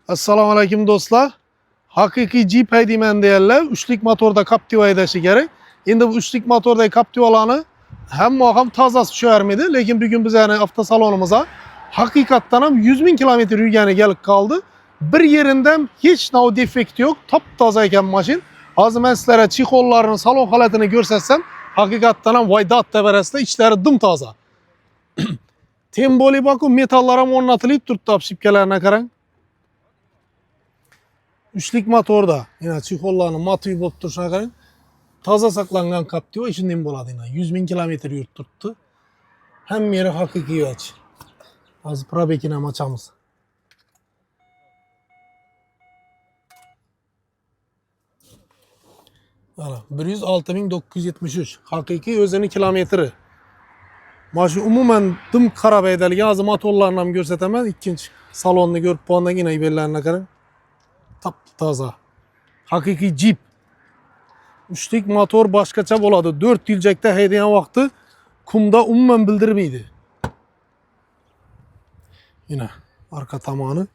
Assalomu alaykum do'stlar. Haqiqiy Jeep haydayman deyarlar. 3lik motorda Captiva haydashi kerak. Endi bu 3lik motordagi Captiva'larni hamma ham tozasi tusharmidi, lekin bugun biz yani avtosalonimizga haqiqatdan ham 100 ming kilometr yurgani kelib qoldi. Bir yerinden hech nav defekt yo'q, top-toza ekan mashin. Hozir men sizlarga chexollarini, salon holatini ko'rsatsam, haqiqatdan ham vaydat tabarasida ichlari dim toza. Temboli baku metallar ham o'rnatilib turibdi, shipkalarına qarang. 3lik motorda yine chexollarni matoviy bo'lib turishini qarang. Toza saqlangan Captiva shunday bo'ladi. 100 ming kilometr yurib turibdi. Hamma yeri haqiqiy och. Hozir probegini ham ochamiz. Mana 106.973 haqiqiy o'zini kilometri. Mashin umuman dim qarab haydalgan. Hozir motorlarni ham ko'rsataman. Ikkinchi salonni ko'rib bo'lgandan keyin bellarni qarang. Toza. Haqiqiy Jeep. 3lik motor boshqacha bo'ladi. 4 yiljakda haydagan vaqti kumda umuman bildirmaydi. Yine arka tomoni.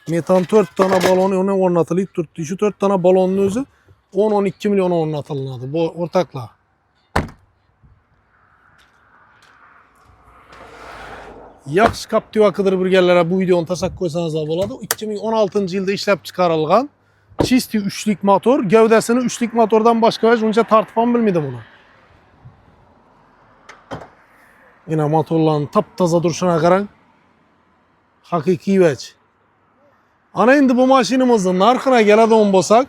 Metan 4 tane balonu ona o'rnatilib turibdi. Shu 4 tane balonning o'zi 10-12 million o'rnatiladi. Bu o'rtaqlar. Yaxshi Captiva qidirib yurganlarga bu videoni tashlab qo'ysangiz bo'ladi. 2016-yilda ishlab chiqarilgan chisti 3lik motor. Gavdasini 3lik motordan boshqa hech uncha tartib ham bilmaydi buni. Yine motorlarning top-toza turishini qarang. Haqiqiy vaj. Ana endi bu mashinamizning narxina keladigan bo'lsak,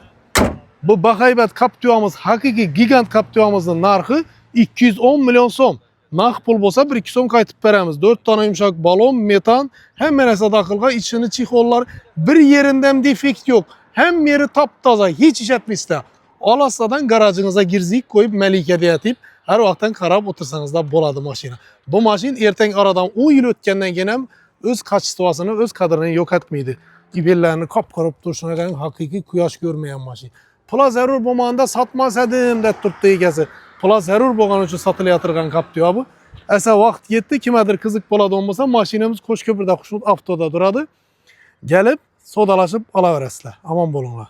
bu bahaybat Captiva'miz, haqiqiy gigant Captiva'mizning narxi 210 million so'm. Naq pul bo'lsa 1-2 so'm qaytib beramiz. 4 tane yumshoq balon, metan, hamma narsa daxilga, ichini chexollar, bir yerinden defekt yo'q. Hamma yeri top-toza, hech ishlatmaysizda. Olasadan garajingizga girzik qo'yib, malika deyatib, har vaqtdan qarab o'tirsangiz da bo'ladi mashina. Bu mashin ertang aradan 10 yil o'tgandan keyin ham o'z kачествосini, o'z qadrini yo'qotmaydi. İbellarni qop-qora turishini qarang, haqiqiy quyosh ko'rmagan mashin. Pula zarur bo'lmaganda sotmas edim deb turibdi egasi. Pula zarur bo'lgani uchun sotilayotgan Captiva bu. Esa vaqt yetdi, kimdir qiziq bo'ladigan bo'lsa, mashinamiz Qo'shko'prda Xushnud avtoda turadi. Gelib sodalashib olaverasizlar. Aman bo'linglar.